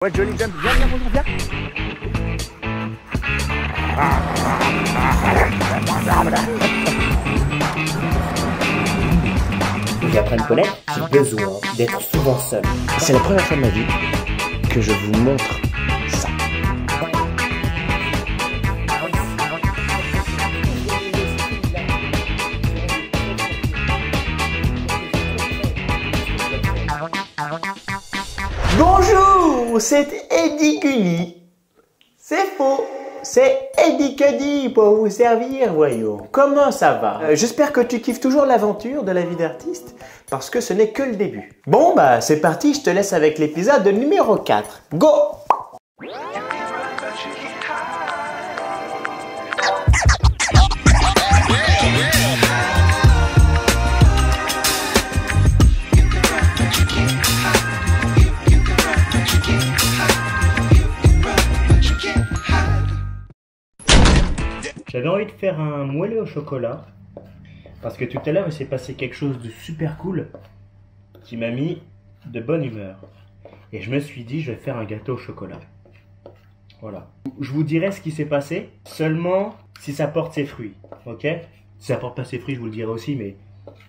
Ouais, Johnny Jump, viens, bonjour, viens. Et après le connaître, j'ai besoin d'être souvent seul. C'est la première fois de ma vie que je vous montre ça. Bonjour, c'est Eddie Cuddy. C'est faux, c'est Eddie Cuddy pour vous servir, voyons. Comment ça va? J'espère que tu kiffes toujours l'aventure de la vie d'artiste, parce que ce n'est que le début. Bon bah c'est parti, je te laisse avec l'épisode numéro 4. Go! J'avais envie de faire un moelleux au chocolat parce que tout à l'heure il s'est passé quelque chose de super cool qui m'a mis de bonne humeur. Et je me suis dit je vais faire un gâteau au chocolat. Voilà. Je vous dirai ce qui s'est passé seulement si ça porte ses fruits. Ok? Si ça porte pas ses fruits je vous le dirai aussi, mais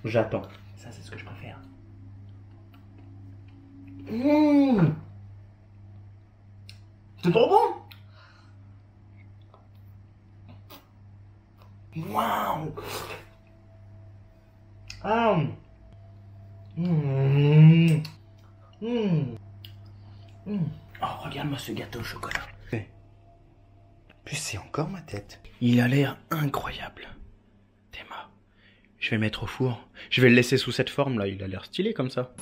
j'attends. Ça c'est ce que je préfère. C'est trop bon! Waouh! Ah! Oh, regarde-moi ce gâteau au chocolat. Plus c'est encore ma tête. Il a l'air incroyable. Théma, je vais le mettre au four. Je vais le laisser sous cette forme là, il a l'air stylé comme ça.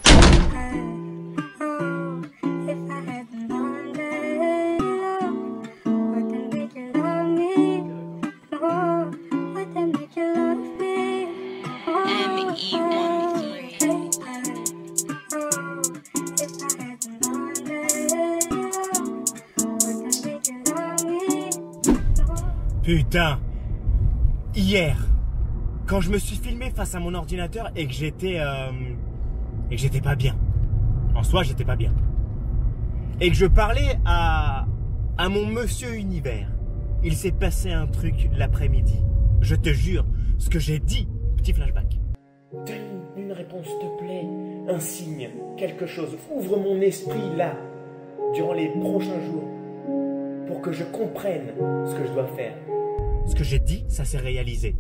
Putain, hier, quand je me suis filmé face à mon ordinateur et que j'étais pas bien. En soi, j'étais pas bien. Et que je parlais à mon monsieur univers. Il s'est passé un truc l'après-midi. Je te jure, ce que j'ai dit, petit flashback. Donne une réponse, s'il te plaît. Un signe, quelque chose. Ouvre mon esprit là, durant les prochains jours, pour que je comprenne ce que je dois faire. Ce que j'ai dit, ça s'est réalisé.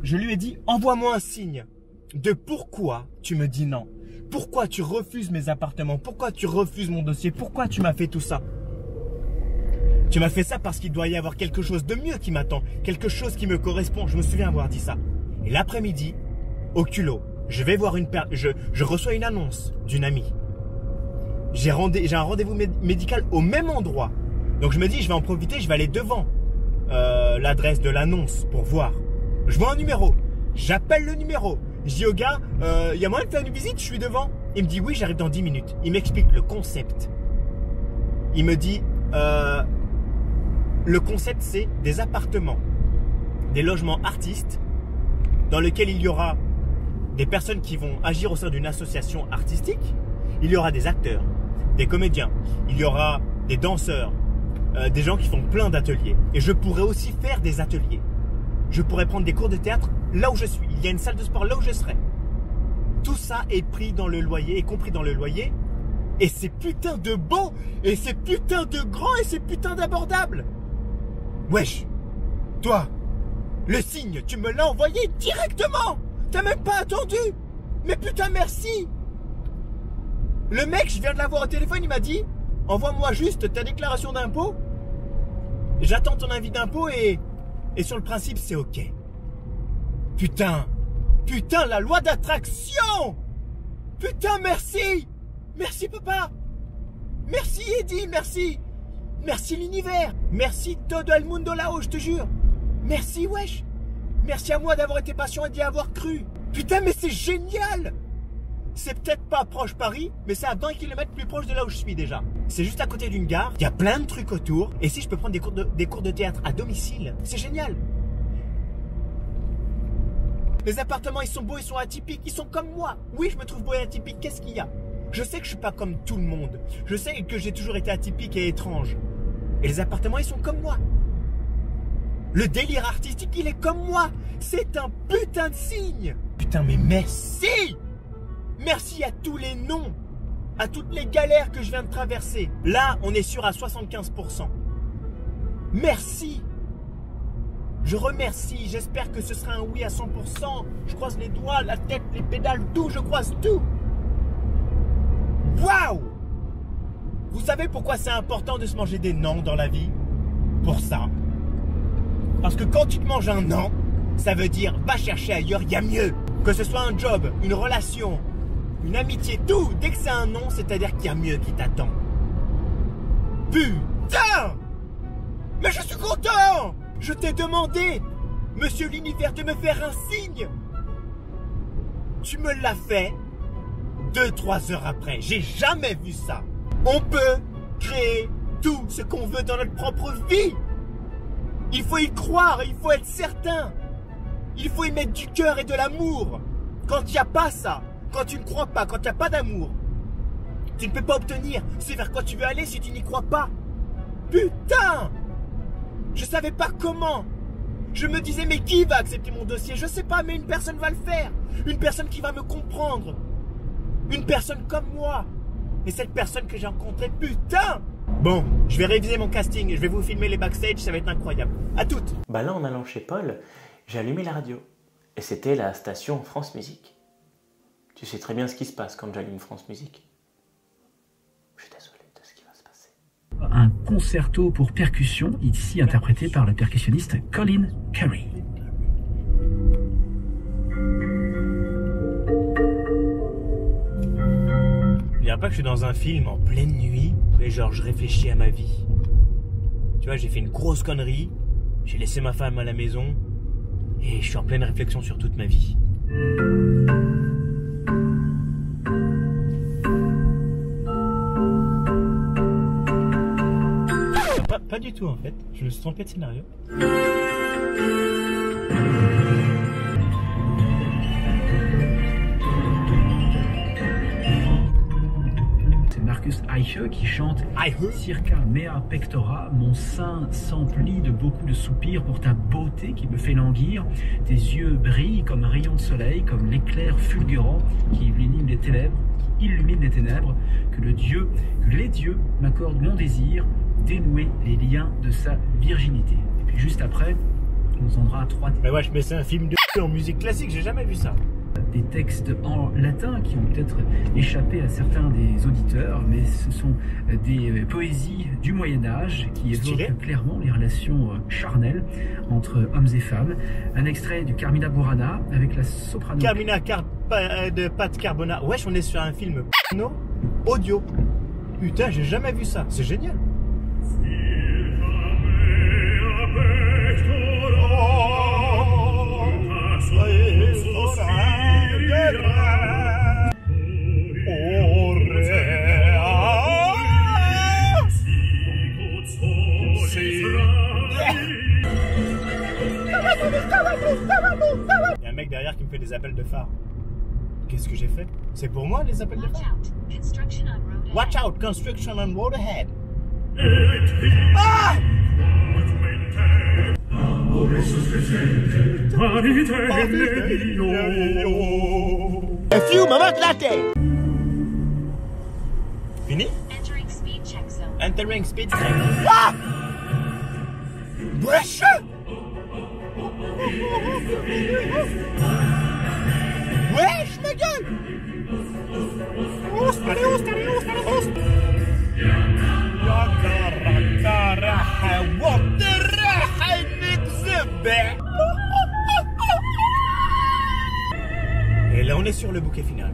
Je lui ai dit, envoie-moi un signe de pourquoi tu me dis non. Pourquoi tu refuses mes appartements? Pourquoi tu refuses mon dossier? Pourquoi tu m'as fait tout ça? Tu m'as fait ça parce qu'il doit y avoir quelque chose de mieux qui m'attend. Quelque chose qui me correspond. Je me souviens avoir dit ça. Et l'après-midi, au culot, je vais voir je reçois une annonce d'une amie. J'ai un rendez-vous médical au même endroit. Donc je me dis, je vais en profiter, je vais aller devant l'adresse de l'annonce pour voir. Je vois un numéro. J'appelle le numéro. Je dis au gars, y a moyen de faire une visite, je suis devant. Il me dit oui, j'arrive dans 10 minutes. Il m'explique le concept. Il me dit, le concept c'est des appartements, des logements artistes dans lesquels il y aura des personnes qui vont agir au sein d'une association artistique. Il y aura des acteurs, des comédiens, il y aura des danseurs, des gens qui font plein d'ateliers. Et je pourrais aussi faire des ateliers. Je pourrais prendre des cours de théâtre là où je suis. Il y a une salle de sport là où je serai. Tout ça est pris dans le loyer, est compris dans le loyer. Et c'est putain de beau, et c'est putain de grand, et c'est putain d'abordable. Wesh, toi, le signe, tu me l'as envoyé directement. T'as même pas attendu. Mais putain, merci. Le mec, je viens de l'avoir au téléphone, il m'a dit, envoie-moi juste ta déclaration d'impôt. J'attends ton avis d'impôt et sur le principe, c'est ok. Putain, la loi d'attraction. Putain, merci. Merci, papa. Merci, Eddie, merci. Merci, l'univers. Merci, todo el mundo là-haut, je te jure. Merci, wesh. Merci à moi d'avoir été patient et d'y avoir cru. Putain, mais c'est génial. C'est peut-être pas proche Paris, mais c'est à 20 km plus proche de là où je suis déjà. C'est juste à côté d'une gare, il y a plein de trucs autour. Et si je peux prendre des cours de théâtre à domicile, c'est génial. Les appartements, ils sont beaux, ils sont atypiques, ils sont comme moi. Oui, je me trouve beau et atypique, qu'est-ce qu'il y a? Je sais que je suis pas comme tout le monde. Je sais que j'ai toujours été atypique et étrange. Et les appartements, ils sont comme moi. Le délire artistique, il est comme moi. C'est un putain de signe. Putain, mais merci. Merci à tous les noms, à toutes les galères que je viens de traverser. Là, on est sûr à 75%. Merci. Je remercie. J'espère que ce sera un oui à 100%. Je croise les doigts, la tête, les pédales, tout. Je croise tout. Waouh! Vous savez pourquoi c'est important de se manger des nans dans la vie? Pour ça. Parce que quand tu te manges un nan, ça veut dire va chercher ailleurs, il y a mieux. Que ce soit un job, une relation, une amitié, tout. Dès que c'est un non, c'est-à-dire qu'il y a mieux qui t'attend. Putain! Mais je suis content! Je t'ai demandé, Monsieur l'Univers, de me faire un signe. Tu me l'as fait 2-3 heures après. J'ai jamais vu ça. On peut créer tout ce qu'on veut dans notre propre vie. Il faut y croire, il faut être certain. Il faut y mettre du cœur et de l'amour. Quand il n'y a pas ça, quand tu ne crois pas, quand il n'y a pas d'amour, tu ne peux pas obtenir ce vers quoi tu veux aller si tu n'y crois pas. Putain! Je savais pas comment. Je me disais, mais qui va accepter mon dossier? Je sais pas, mais une personne va le faire. Une personne qui va me comprendre. Une personne comme moi. Et cette personne que j'ai rencontrée, putain! Bon, je vais réviser mon casting. Je vais vous filmer les backstage, ça va être incroyable. À toutes! Bah là, en allant chez Paul, j'ai allumé la radio. Et c'était la station France Musique. Tu sais très bien ce qui se passe quand j'allume France Musique. Je suis désolé de ce qui va se passer. Un concerto pour percussion, ici interprété par le percussionniste Colin Curry. Il n'y a pas que je suis dans un film en pleine nuit, et genre je réfléchis à ma vie. Tu vois, j'ai fait une grosse connerie, j'ai laissé ma femme à la maison, et je suis en pleine réflexion sur toute ma vie. Pas du tout en fait, je me suis trompé de scénario. C'est Marcus Eiche qui chante Circa mea pectora, mon sein s'emplit de beaucoup de soupirs pour ta beauté qui me fait languir. Tes yeux brillent comme un rayon de soleil, comme l'éclair fulgurant qui illumine les ténèbres. Que les dieux m'accordent mon désir, dénouer les liens de sa virginité. Et puis juste après, on entendra 3 Mais ouais, mais c'est un film de en musique classique, j'ai jamais vu ça. des textes en latin qui ont peut-être échappé à certains des auditeurs, mais ce sont des poésies du Moyen-Âge qui évoquent clairement les relations charnelles entre hommes et femmes. Un extrait du Carmina Burana avec la soprano. Carmina de Pat Carbona. Wesh, on est sur un film audio. Putain, j'ai jamais vu ça. C'est génial. Il y a un mec derrière qui me fait des appels de phare. Qu'est-ce que j'ai fait? C'est pour moi les appels de phare? Watch out, construction on road ahead. Ah! A few moments later. Fini? Entering speed check zone. Entering speed check. Ah! Wesh! Wesh, ma gueule! Et là, on est sur le bouquet final.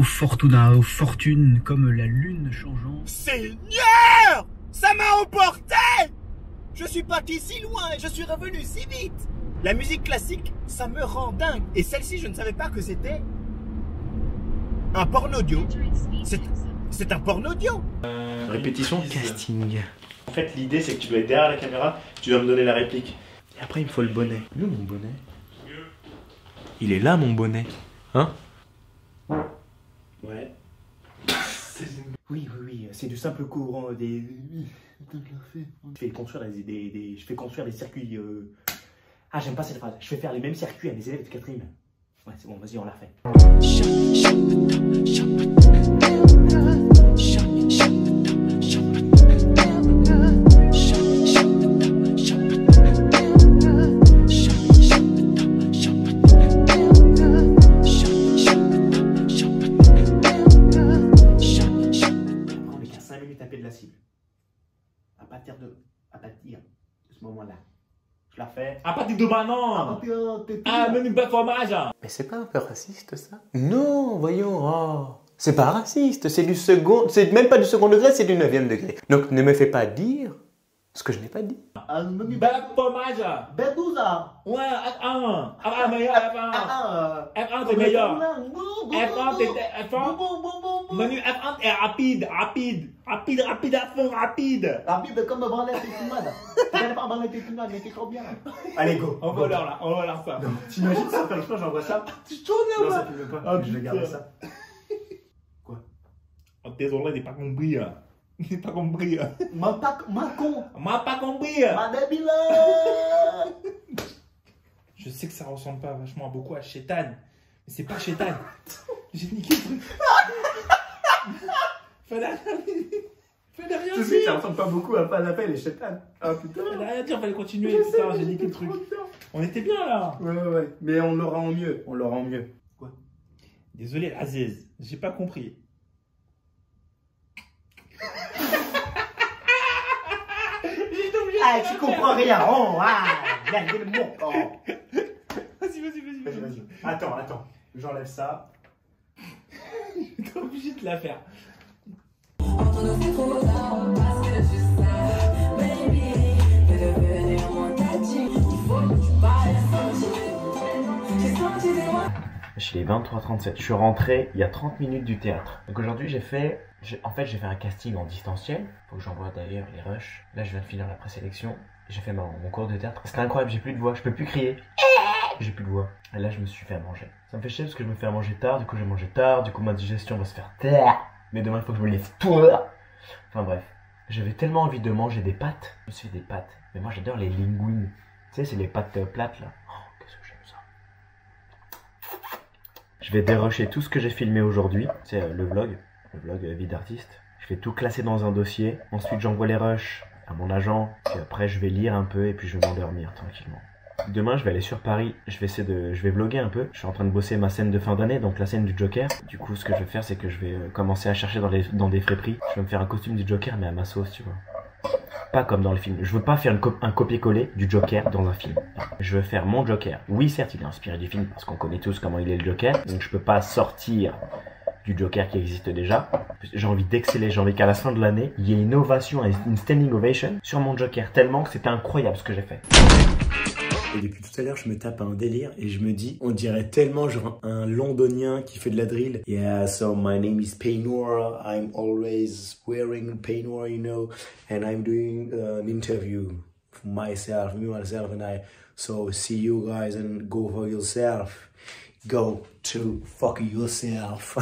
fortuna, fortune comme la lune changeante. Seigneur! Ça m'a emporté! Je suis parti si loin et je suis revenu si vite! La musique classique, ça me rend dingue. Et celle-ci, je ne savais pas que c'était un porno-audio. C'est un porno-audio. Répétition, casting. En fait, l'idée, c'est que tu dois être derrière la caméra, tu dois me donner la réplique. Et après, il me faut le bonnet. Il est où mon bonnet? Il est là, mon bonnet. Hein? Ouais. Oui, c'est du simple courant des... Je fais construire des circuits... Ah, j'aime pas cette phrase. Je fais faire les mêmes circuits à mes élèves de quatrième. Ouais, c'est bon, vas-y, on la refait. Je la fais. À partir de maintenant. Ah, mais une belle fromage. Mais c'est pas un peu raciste ça? Non, voyons, oh. C'est pas raciste, c'est du second, c'est même pas du second degré, c'est du 9e degré. Donc ne me fais pas dire ce que je n'ai pas dit. Belle fromage. Bedouza. Ouais, F1. F1 meilleur, F1. F1 c'est meilleur. F1 c'est F1. Menu F1 est rapide à fond, rapide. Rapide comme branler tes tomates. Tu connais pas branler tes tomates, mais t'es trop bien. Allez, go. On va leur là, on va leur ça. T'imagines ça faire l'exploit, j'envoie ça. Tu tournes Non, là, ça filme pas. Je vais garder ça. Quoi? Oh, désolé, j'ai pas compris. J'ai pas compris. Ma con. M'a pas compris. Ma débile. Je sais que ça ressemble pas vachement beaucoup à Chétan. Mais c'est pas Chétan. J'ai niqué le truc. Fallait rien Je sais que ça ressemble pas beaucoup à Panapel et Chétan. Ah putain. Fallait rien dire, fallait continuer. Putain, j'ai niqué le truc. On était bien là. Ouais. Mais on l'aura en mieux. On l'aura en mieux. Quoi? Désolé, Aziz. J'ai pas compris. Ah, tu comprends rien. Oh, ah, merde, le mot. Oh. Vas-y. Attends. J'enlève ça. T'es obligé de la faire. Il est 23h37. Je suis rentré il y a 30 minutes du théâtre. Donc aujourd'hui, j'ai fait un casting en distanciel. Faut que j'envoie d'ailleurs les rushs. Là, je viens de finir la présélection. J'ai fait mon cours de théâtre. C'était incroyable, j'ai plus de voix. Je peux plus crier. J'ai plus de voix. Et là, je me suis fait à manger. Ça me fait chier parce que je me fais à manger tard. Du coup, je vais manger tard. Du coup, ma digestion va se faire tard. Mais demain, il faut que je me lève tôt. Enfin bref. J'avais tellement envie de manger des pâtes. Je me suis fait des pâtes. Mais moi, j'adore les linguines. Tu sais, c'est les pâtes plates là. Oh, qu'est-ce que j'aime ça. Je vais dérusher tout ce que j'ai filmé aujourd'hui. C'est le vlog vie d'artiste. Je vais tout classer dans un dossier. Ensuite, j'envoie les rushs à mon agent. Puis après, je vais lire un peu et puis je vais m'endormir tranquillement. Demain, je vais aller sur Paris. Je vais vlogger un peu. Je suis en train de bosser ma scène de fin d'année, donc la scène du Joker. Du coup, ce que je vais faire, c'est que je vais commencer à chercher dans des friperies. Je vais me faire un costume du Joker, mais à ma sauce, tu vois. Pas comme dans le film. Je veux pas faire un copier-coller du Joker dans un film. Je veux faire mon Joker. Oui, certes, il est inspiré du film parce qu'on connaît tous comment il est le Joker. Donc je peux pas sortir du Joker qui existe déjà. J'ai envie d'exceller. J'ai envie qu'à la fin de l'année, il y ait une ovation, une standing ovation sur mon Joker. Tellement que c'était incroyable ce que j'ai fait. Et depuis tout à l'heure, je me tape un délire et je me dis, on dirait tellement genre un londonien qui fait de la drill. Yeah, so my name is Paynor. I'm always wearing Paynor, you know, and I'm doing an interview for myself, and I. So see you guys and go for yourself. Go to fuck yourself.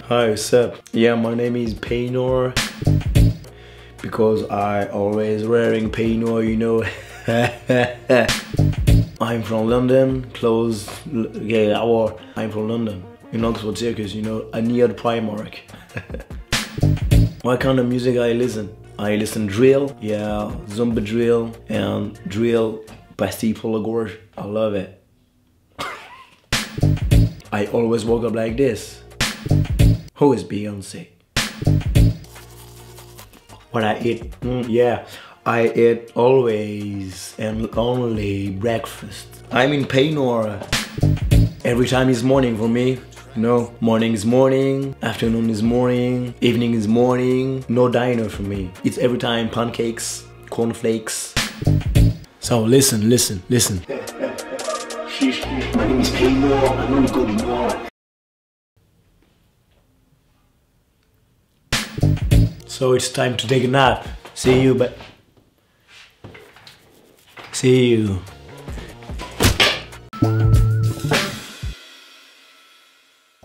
Hi, what's up? Yeah, my name is Paynor. Because I always wearing Paynor, you know. I'm from London, close, yeah, I'm from London, in Oxford Circus, you know, near Primark. What kind of music I listen? I listen drill, yeah, Zumba drill, and drill Bastille pour la gorge. I love it. I always woke up like this. Who is Beyonce? What I eat? Yeah, I eat always and only breakfast. I'm in Paynor. Every time is morning for me. No, morning is morning, afternoon is morning, evening is morning. No diner for me. It's every time pancakes, cornflakes. So listen. My name is K-Law, I know you go to Nord. So it's time to take a nap. See you.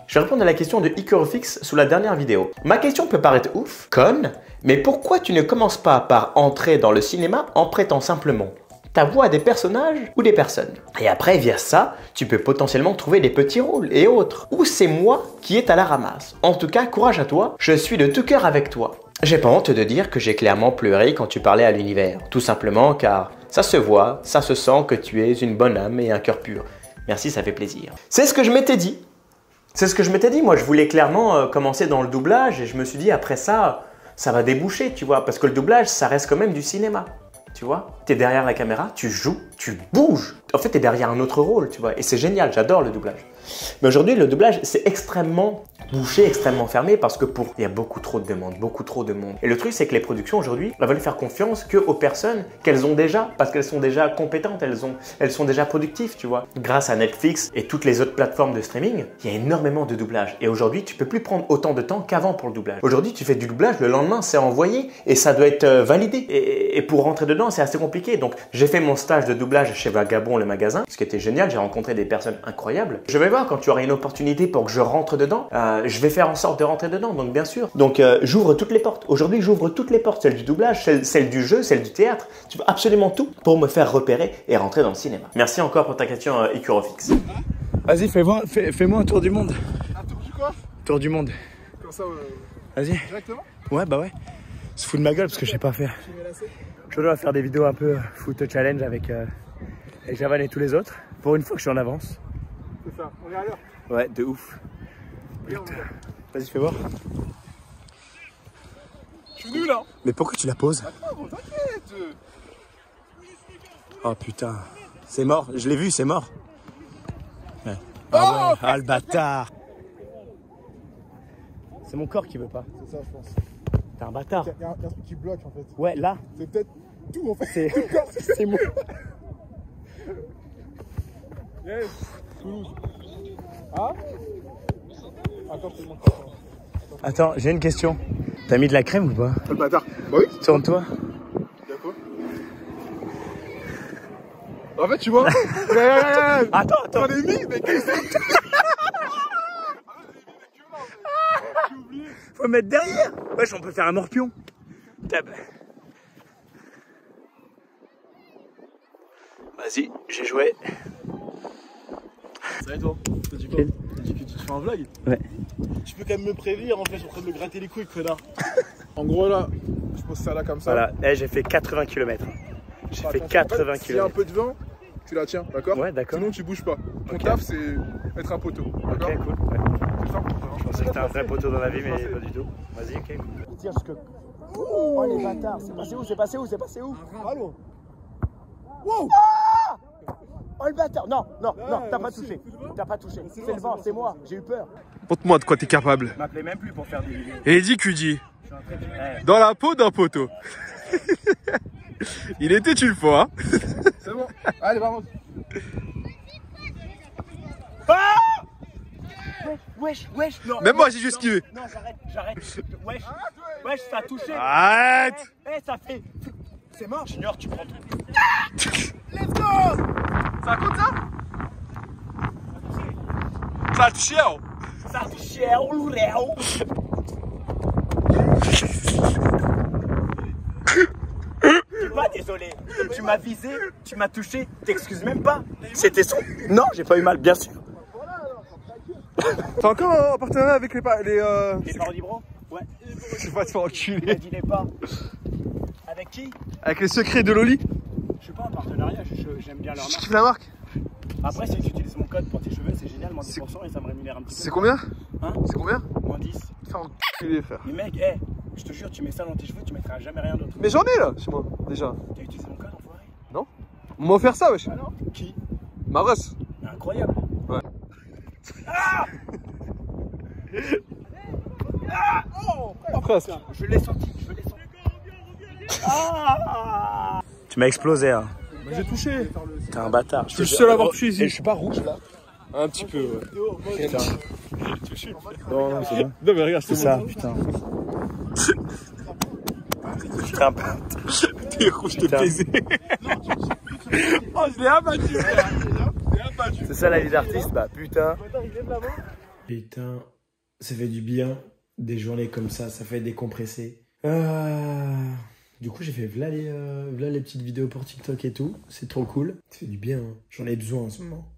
Je vais répondre à la question de Icorofix sous la dernière vidéo. Ma question peut paraître ouf, conne, mais pourquoi tu ne commences pas par entrer dans le cinéma en prêtant simplement ta voix à des personnages ou des personnes? Et après, via ça, tu peux potentiellement trouver des petits rôles et autres. Ou c'est moi qui est à la ramasse. En tout cas, courage à toi, je suis de tout cœur avec toi. J'ai pas honte de dire que j'ai clairement pleuré quand tu parlais à l'univers. Tout simplement car ça se voit, ça se sent que tu es une bonne âme et un cœur pur. Merci, ça fait plaisir. C'est ce que je m'étais dit. Moi, je voulais clairement commencer dans le doublage et je me suis dit après ça, ça va déboucher, tu vois. Parce que le doublage, ça reste quand même du cinéma. Tu vois, t'es derrière la caméra, tu joues, tu bouges. En fait, t'es derrière un autre rôle, tu vois. Et c'est génial, j'adore le doublage. Mais aujourd'hui, le doublage, c'est extrêmement bouché, extrêmement fermé parce que il y a beaucoup trop de demandes, beaucoup trop de monde. Et le truc, c'est que les productions aujourd'hui, elles veulent faire confiance qu'aux personnes qu'elles ont déjà, parce qu'elles sont déjà compétentes, elles sont déjà productives, tu vois. Grâce à Netflix et toutes les autres plateformes de streaming, il y a énormément de doublage. Et aujourd'hui, tu peux plus prendre autant de temps qu'avant pour le doublage. Aujourd'hui, tu fais du doublage, le lendemain, c'est envoyé et ça doit être validé. Et pour rentrer dedans, c'est assez compliqué. Donc, j'ai fait mon stage de doublage chez Vagabond, le magasin, ce qui était génial. J'ai rencontré des personnes incroyables. Je vais voir quand tu auras une opportunité pour que je rentre dedans. Je vais faire en sorte de rentrer dedans, donc bien sûr. Donc, j'ouvre toutes les portes. Aujourd'hui, j'ouvre toutes les portes. Celle du doublage, celle du jeu, celle du théâtre. Tu veux absolument tout pour me faire repérer et rentrer dans le cinéma. Merci encore pour ta question, Icorofix. Vas-y, fais-moi un tour du monde. Un tour du quoi? Tour du monde. Comme ça, Vas-y. directement? Ouais, bah ouais. Se fout de ma gueule parce que je sais pas faire. Je dois faire des vidéos un peu foot challenge avec Javan et tous les autres. Pour une fois que je suis en avance. C'est ça, on est à l'heure. Ouais, de ouf. Putain. Vas-y, fais voir. Je suis nul là. Mais pourquoi tu la poses? Attends, bon, t'inquiète. Oh putain. C'est mort, je l'ai vu, c'est mort. Ouais. Oh Ah ouais, ah le bâtard. C'est mon corps qui veut pas. C'est ça, je pense. T'es un bâtard. Il y a un truc qui bloque en fait. Ouais, là. C'est peut-être tout en fait. C'est moi. Yes. Toulouse. Ah? Attends, c'est mon Attends, j'ai une question. T'as mis de la crème ou pas? Le bâtard. Bah oui. Tourne-toi. Y'a quoi? En fait, tu vois. Attends. J'en ai mis, mais qu'est-ce que c'est? Faut mettre derrière. Wesh, on peut faire un morpion. Vas-y, j'ai joué. Ça va et toi? T'as dit quoi? T'as dit que tu te fais un vlog? Ouais. Tu peux quand même me prévenir, en fait, je suis en train de me gratter les couilles, connard. En gros, là, je pose ça là comme ça. Voilà, j'ai fait 80 km. J'ai fait 80 S'il y a un km. peu de vent, tu la tiens, d'accord? Ouais, d'accord. Sinon, tu bouges pas. Ton Ok. taf, c'est être un poteau, d'accord? Ok, cool. Ouais. C'est ça? Je pensais que t'étais un vrai poteau dans la vie, mais pas du tout. Vas-y, ok. Il tire jusque. Oh les bâtards, c'est passé où? Allô? Wow! Oh le bâtard! Non, t'as pas touché. C'est le vent, c'est moi, j'ai eu peur. Montre-moi de quoi t'es capable. M'appelez même plus pour faire des vidéos. Et dit QD. Dans la peau d'un poteau. Il était une fois. C'est bon. Allez, par contre. Wesh, non. Même moi, j'ai juste esquivé. Non, j'arrête. Wesh, ça a touché. Arrête. Ça fait. C'est mort, Junior, tu prends tout. Let's go. Ça compte ça? Ça a touché, oh. Ça a touché, oh. Je suis pas désolé. Tu m'as visé, tu m'as touché, t'excuses même pas. C'était son. Non, j'ai pas eu mal, bien sûr. T'es encore en partenariat avec les parodies bro? Ouais. Je vais te faire enculer. Ne dis-les pas. Avec qui? Avec les secrets de Loli. Je suis pas en partenariat, j'aime bien leur Je marque. kiffe la marque. Après, si tu utilises mon code pour tes cheveux, c'est génial, moins 10% et ça me rémunère un petit peu. C'est combien? Hein? C'est combien? Moins 10. Faire enculer, frère. Mais mec, je te jure, tu mets ça dans tes cheveux, tu mettras jamais rien d'autre. Mais j'en ai là, chez moi, déjà. T'as utilisé mon code, enfoiré? Non? On m'a offert ça, wesh. Alors? Qui? Ma brosse. Incroyable. Ouais. Presque. Je l'ai senti, je l'ai senti. Tu m'as explosé, hein. J'ai touché. T'es un bâtard. Je suis le seul à avoir touché ici. Et je suis pas rouge là. Un petit peu, ouais. Putain. Non, non, c'est bon. Non, mais regarde, C'est ça, putain. Putain, T'es rouge de baiser. Oh, je l'ai abattu. c'est ça la vie d'artiste, bah putain. Putain, ça fait du bien. Des journées comme ça fait décompresser. Du coup, j'ai fait v'là les petites vidéos pour TikTok et tout. C'est trop cool. Ça fait du bien, hein. J'en ai besoin en ce moment.